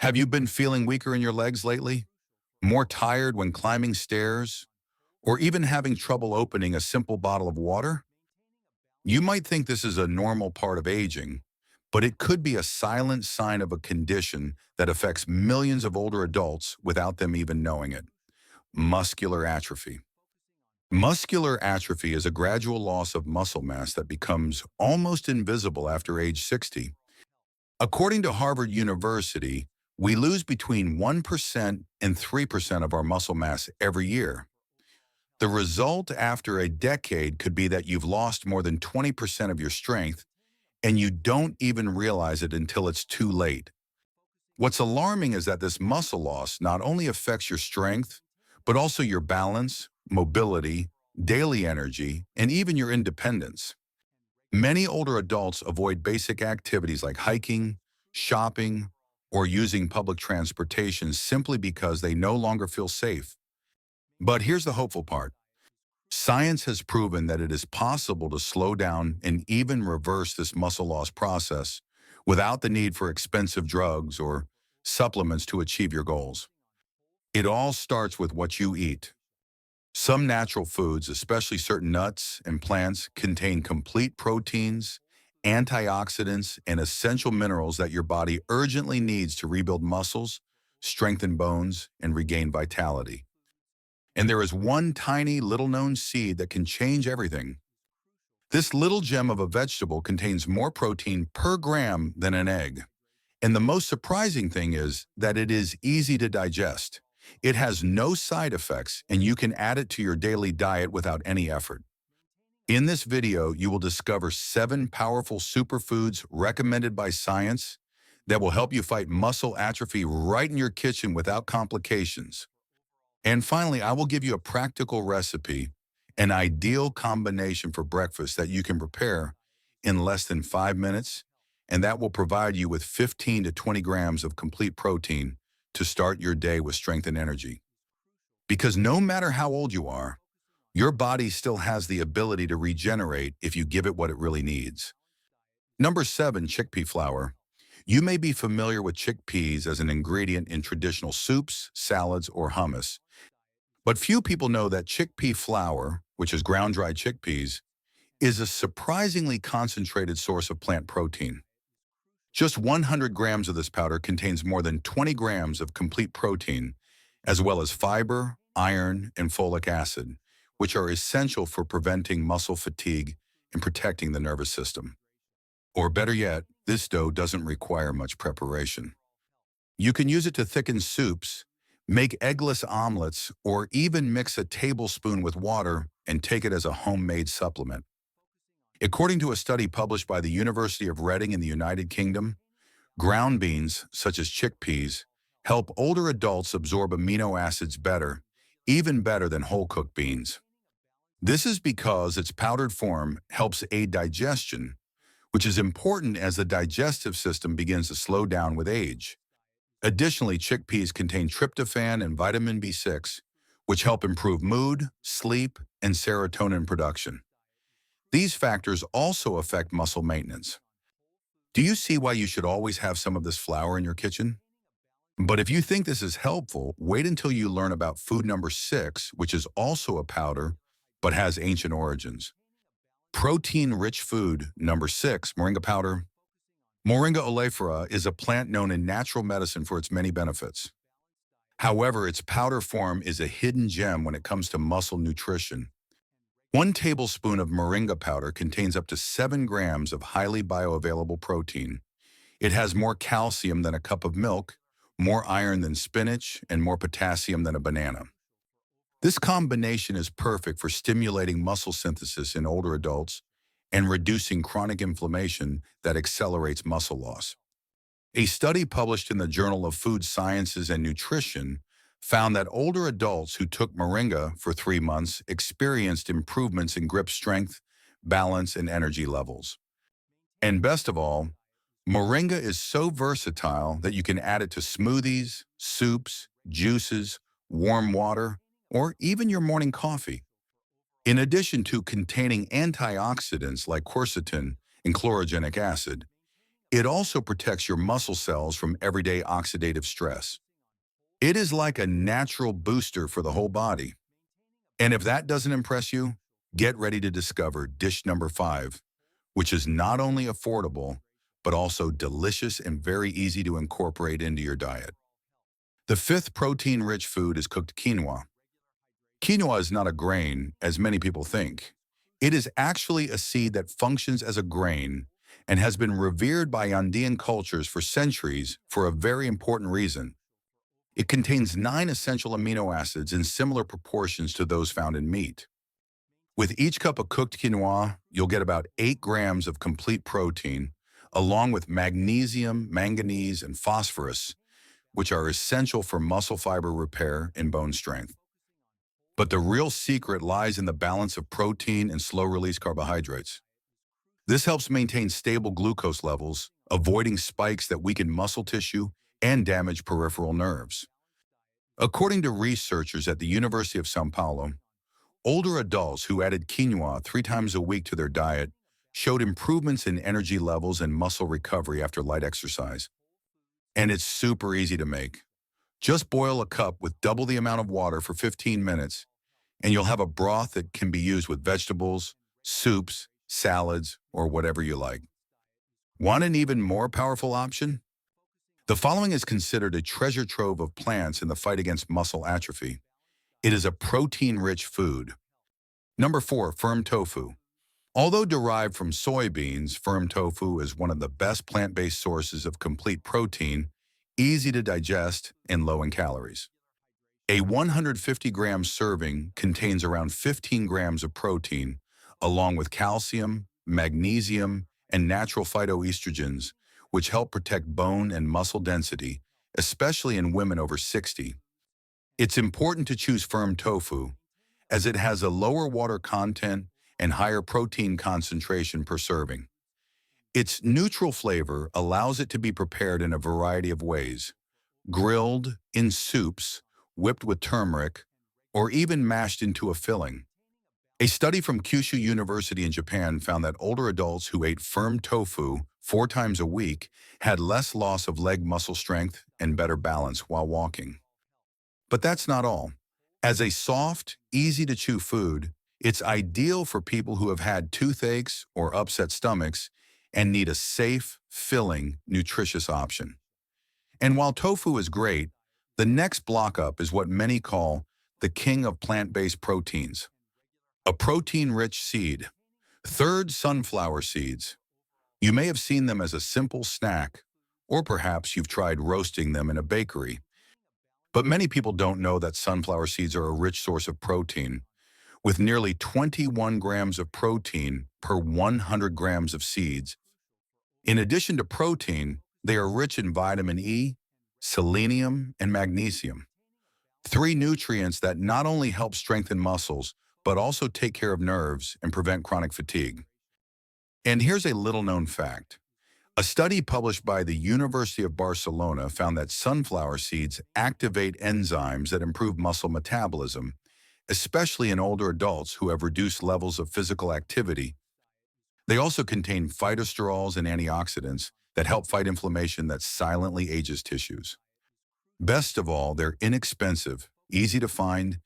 Have you been feeling weaker in your legs lately? More tired when climbing stairs? Or even having trouble opening a simple bottle of water? You might think this is a normal part of aging, but it could be a silent sign of a condition that affects millions of older adults without them even knowing it. Muscular atrophy. Muscular atrophy is a gradual loss of muscle mass that becomes almost invisible after age 60. According to Harvard University, we lose between 1% and 3% of our muscle mass every year. The result after a decade could be that you've lost more than 20% of your strength, and you don't even realize it until it's too late. What's alarming is that this muscle loss not only affects your strength, but also your balance, mobility, daily energy, and even your independence. Many older adults avoid basic activities like hiking, shopping, or using public transportation simply because they no longer feel safe. But here's the hopeful part. Science has proven that it is possible to slow down and even reverse this muscle loss process without the need for expensive drugs or supplements to achieve your goals. It all starts with what you eat. Some natural foods, especially certain nuts and plants, contain complete proteins, antioxidants, and essential minerals that your body urgently needs to rebuild muscles, strengthen bones, and regain vitality. And there is one tiny, little-known seed that can change everything. This little gem of a vegetable contains more protein per gram than an egg. And the most surprising thing is that it is easy to digest. It has no side effects, and you can add it to your daily diet without any effort. In this video, you will discover 7 powerful superfoods recommended by science that will help you fight muscle atrophy right in your kitchen without complications. And finally, I will give you a practical recipe, an ideal combination for breakfast that you can prepare in less than 5 minutes, and that will provide you with 15 to 20 grams of complete protein to start your day with strength and energy. Because no matter how old you are, your body still has the ability to regenerate if you give it what it really needs. Number 7, chickpea flour. You may be familiar with chickpeas as an ingredient in traditional soups, salads, or hummus. But few people know that chickpea flour, which is ground-dried chickpeas, is a surprisingly concentrated source of plant protein. Just 100 grams of this powder contains more than 20 grams of complete protein, as well as fiber, iron, and folic acid, which are essential for preventing muscle fatigue and protecting the nervous system. Or better yet, this dough doesn't require much preparation. You can use it to thicken soups, make eggless omelets, or even mix a tablespoon with water and take it as a homemade supplement. According to a study published by the University of Reading in the United Kingdom, ground beans, such as chickpeas, help older adults absorb amino acids better, even better than whole-cooked beans. This is because its powdered form helps aid digestion, which is important as the digestive system begins to slow down with age. Additionally, chickpeas contain tryptophan and vitamin B6, which help improve mood, sleep, and serotonin production. These factors also affect muscle maintenance. Do you see why you should always have some of this flour in your kitchen? But if you think this is helpful, wait until you learn about food number 6, which is also a powder, but has ancient origins. Protein-rich food number 6, moringa powder. Moringa oleifera is a plant known in natural medicine for its many benefits. However, its powder form is a hidden gem when it comes to muscle nutrition. 1 tablespoon of moringa powder contains up to 7 grams of highly bioavailable protein. It has more calcium than a cup of milk, more iron than spinach, and more potassium than a banana. This combination is perfect for stimulating muscle synthesis in older adults and reducing chronic inflammation that accelerates muscle loss. A study published in the Journal of Food Sciences and Nutrition found that older adults who took moringa for 3 months experienced improvements in grip strength, balance, and energy levels. And best of all, moringa is so versatile that you can add it to smoothies, soups, juices, warm water, or even your morning coffee. In addition to containing antioxidants like quercetin and chlorogenic acid, It also protects your muscle cells from everyday oxidative stress. It is like a natural booster for the whole body. And if that doesn't impress you, get ready to discover dish number 5, which is not only affordable, but also delicious and very easy to incorporate into your diet. The fifth protein-rich food is cooked quinoa. Quinoa is not a grain, as many people think. It is actually a seed that functions as a grain and has been revered by Andean cultures for centuries for a very important reason. It contains 9 essential amino acids in similar proportions to those found in meat. With each cup of cooked quinoa, you'll get about 8 grams of complete protein, along with magnesium, manganese, and phosphorus, which are essential for muscle fiber repair and bone strength. But the real secret lies in the balance of protein and slow-release carbohydrates. This helps maintain stable glucose levels, avoiding spikes that weaken muscle tissue and damage peripheral nerves. According to researchers at the University of São Paulo, older adults who added quinoa 3 times a week to their diet showed improvements in energy levels and muscle recovery after light exercise. And it's super easy to make. Just boil a cup with double the amount of water for 15 minutes, and you'll have a broth that can be used with vegetables, soups, salads, or whatever you like. Want an even more powerful option? The following is considered a treasure trove of plants in the fight against muscle atrophy. It is a protein-rich food. Number 4, firm tofu. Although derived from soybeans, firm tofu is one of the best plant-based sources of complete protein, easy to digest, and low in calories. A 150-gram serving contains around 15 grams of protein, along with calcium, magnesium, and natural phytoestrogens, which help protect bone and muscle density, especially in women over 60. It's important to choose firm tofu, as it has a lower water content and higher protein concentration per serving. Its neutral flavor allows it to be prepared in a variety of ways: grilled, in soups, whipped with turmeric, or even mashed into a filling. A study from Kyushu University in Japan found that older adults who ate firm tofu 4 times a week had less loss of leg muscle strength and better balance while walking. But that's not all. As a soft, easy-to-chew food, it's ideal for people who have had toothaches or upset stomachs and need a safe, filling, nutritious option. And while tofu is great, the next block up is what many call the king of plant-based proteins. A protein-rich seed. Third, sunflower seeds. You may have seen them as a simple snack, or perhaps you've tried roasting them in a bakery. But many people don't know that sunflower seeds are a rich source of protein, with nearly 21 grams of protein per 100 grams of seeds. In addition to protein, they are rich in vitamin E, selenium, and magnesium, 3 nutrients that not only help strengthen muscles, but also take care of nerves and prevent chronic fatigue. And here's a little-known fact. A study published by the University of Barcelona found that sunflower seeds activate enzymes that improve muscle metabolism, especially in older adults who have reduced levels of physical activity. They also contain phytosterols and antioxidants that help fight inflammation that silently ages tissues. Best of all, they're inexpensive, easy to find,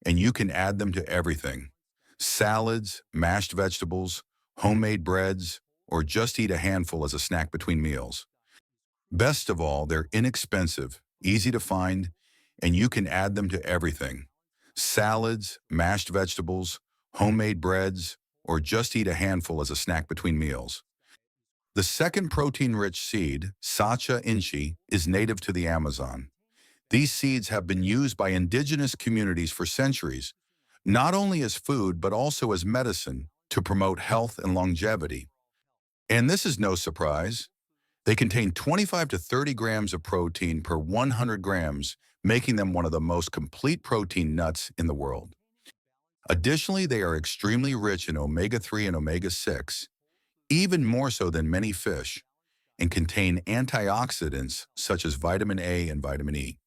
and you can add them to everything: salads, mashed vegetables, homemade breads, or just eat a handful as a snack between meals. Best of all, they're inexpensive, easy to find, and you can add them to everything: salads, mashed vegetables, homemade breads, or just eat a handful as a snack between meals. The second protein-rich seed, Sacha inchi, is native to the Amazon. These seeds have been used by indigenous communities for centuries, not only as food but also as medicine to promote health and longevity. And this is no surprise. They contain 25 to 30 grams of protein per 100 grams, making them one of the most complete protein nuts in the world. Additionally, they are extremely rich in omega-3 and omega-6, even more so than many fish, and contain antioxidants such as vitamin A and vitamin E.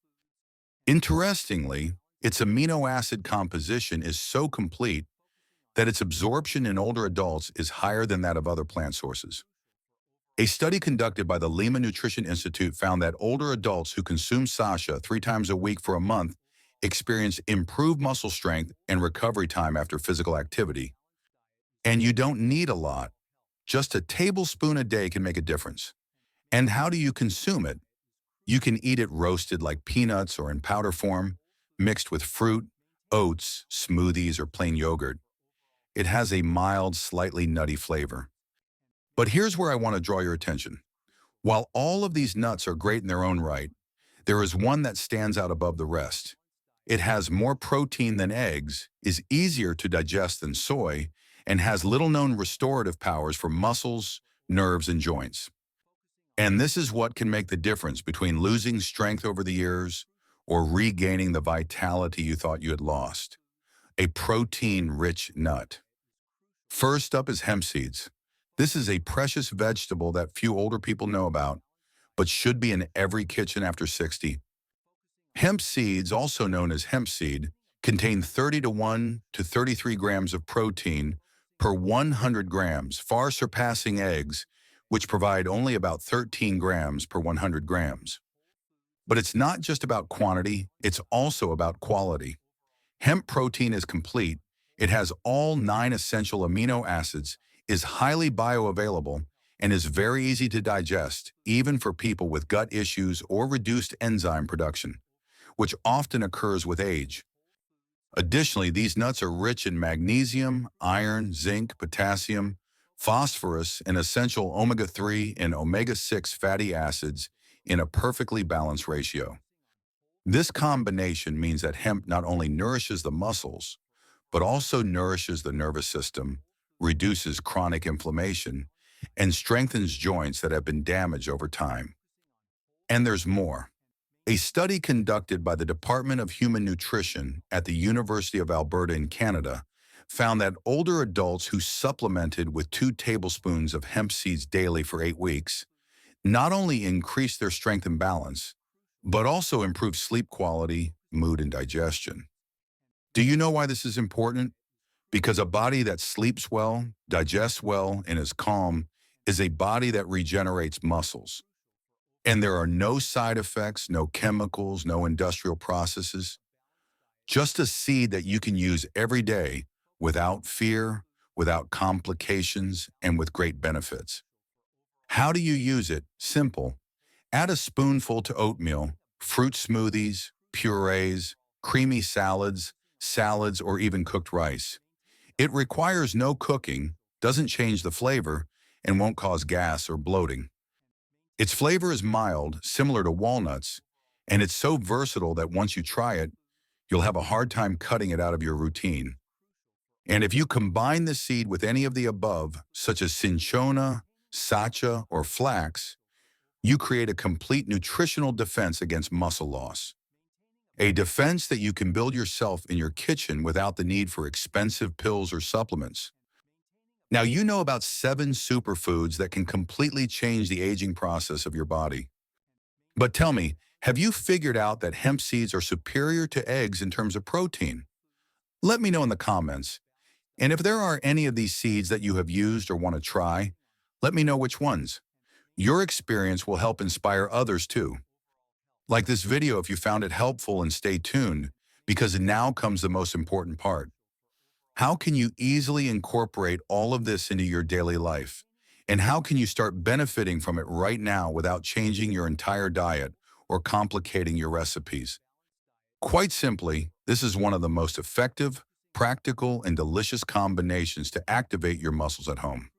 Interestingly, its amino acid composition is so complete that its absorption in older adults is higher than that of other plant sources. A study conducted by the Lima Nutrition Institute found that older adults who consume sasha 3 times a week for a month experience improved muscle strength and recovery time after physical activity. And you don't need a lot. Just a tablespoon a day can make a difference. And how do you consume it? You can eat it roasted like peanuts or in powder form, mixed with fruit, oats, smoothies, or plain yogurt. It has a mild, slightly nutty flavor. But here's where I want to draw your attention. While all of these nuts are great in their own right, there is one that stands out above the rest. It has more protein than eggs, is easier to digest than soy, and has little-known restorative powers for muscles, nerves, and joints. And this is what can make the difference between losing strength over the years or regaining the vitality you thought you had lost. A protein-rich nut. First up is hemp seeds. This is a precious vegetable that few older people know about, but should be in every kitchen after 60. Hemp seeds, also known as hemp seed, contain 30 to 1 to 33 grams of protein per 100 grams, far surpassing eggs, which provide only about 13 grams per 100 grams. But it's not just about quantity, it's also about quality. Hemp protein is complete. It has all 9 essential amino acids, is highly bioavailable, and is very easy to digest, even for people with gut issues or reduced enzyme production, which often occurs with age. Additionally, these nuts are rich in magnesium, iron, zinc, potassium, phosphorus, and essential omega-3 and omega-6 fatty acids in a perfectly balanced ratio. This combination means that hemp not only nourishes the muscles, but also nourishes the nervous system, reduces chronic inflammation, and strengthens joints that have been damaged over time. And there's more. A study conducted by the Department of Human Nutrition at the University of Alberta in Canada found that older adults who supplemented with 2 tablespoons of hemp seeds daily for 8 weeks not only increased their strength and balance, but also improved sleep quality, mood, and digestion. Do you know why this is important? Because a body that sleeps well, digests well, and is calm is a body that regenerates muscles. And there are no side effects, no chemicals, no industrial processes. Just a seed that you can use every day without fear, without complications, and with great benefits. How do you use it? Simple. Add a spoonful to oatmeal, fruit smoothies, purees, creamy salads, or even cooked rice. It requires no cooking, doesn't change the flavor, and won't cause gas or bloating. Its flavor is mild, similar to walnuts, and it's so versatile that once you try it, you'll have a hard time cutting it out of your routine. And if you combine the seed with any of the above, such as cinchona, sacha, or flax, you create a complete nutritional defense against muscle loss. A defense that you can build yourself in your kitchen without the need for expensive pills or supplements. Now, you know about 7 superfoods that can completely change the aging process of your body. But tell me, have you figured out that hemp seeds are superior to eggs in terms of protein? Let me know in the comments. And if there are any of these seeds that you have used or want to try, let me know which ones. Your experience will help inspire others too. Like this video if you found it helpful, and stay tuned, because now comes the most important part. How can you easily incorporate all of this into your daily life? And how can you start benefiting from it right now without changing your entire diet or complicating your recipes? Quite simply, this is one of the most effective, practical, and delicious combinations to activate your muscles at home.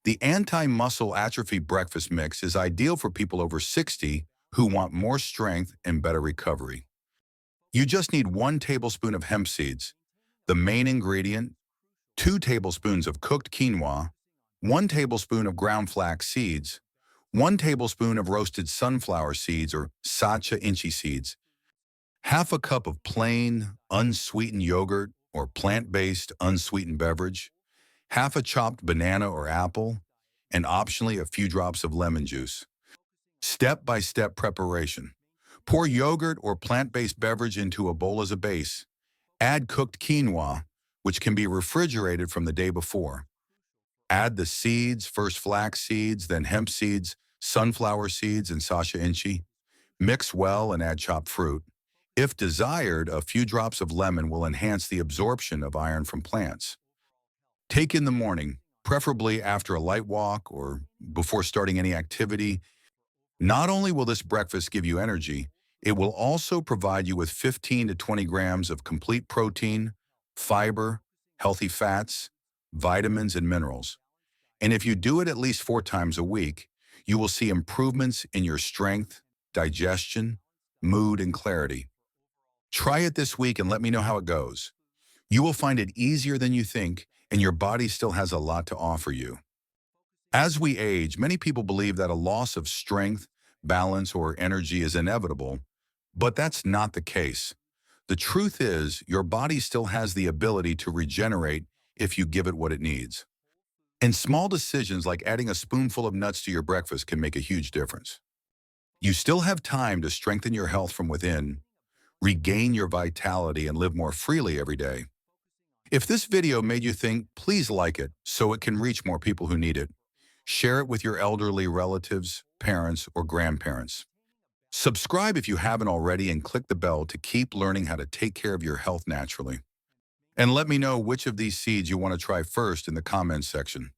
The anti-muscle atrophy breakfast mix is ideal for people over 60 who want more strength and better recovery. You just need 1 tablespoon of hemp seeds, the main ingredient, 2 tablespoons of cooked quinoa, 1 tablespoon of ground flax seeds, 1 tablespoon of roasted sunflower seeds or sacha inchi seeds, half a cup of plain, unsweetened yogurt or plant-based unsweetened beverage, half a chopped banana or apple, and optionally a few drops of lemon juice. Step-by-step preparation. Pour yogurt or plant-based beverage into a bowl as a base. Add cooked quinoa, which can be refrigerated from the day before. Add the seeds, first flax seeds, then hemp seeds, sunflower seeds, and Sasha Inchi. Mix well and add chopped fruit. If desired, a few drops of lemon will enhance the absorption of iron from plants. Take in the morning, preferably after a light walk or before starting any activity. Not only will this breakfast give you energy, it will also provide you with 15 to 20 grams of complete protein, fiber, healthy fats, vitamins, and minerals. And if you do it at least 4 times a week, you will see improvements in your strength, digestion, mood, and clarity. Try it this week and let me know how it goes. You will find it easier than you think, and your body still has a lot to offer you. As we age, many people believe that a loss of strength, balance, or energy is inevitable, but that's not the case. The truth is, your body still has the ability to regenerate if you give it what it needs. And small decisions like adding a spoonful of nuts to your breakfast can make a huge difference. You still have time to strengthen your health from within, regain your vitality, and live more freely every day. If this video made you think, please like it so it can reach more people who need it. Share it with your elderly relatives, parents, or grandparents. Subscribe if you haven't already and click the bell to keep learning how to take care of your health naturally. And let me know which of these seeds you want to try first in the comments section.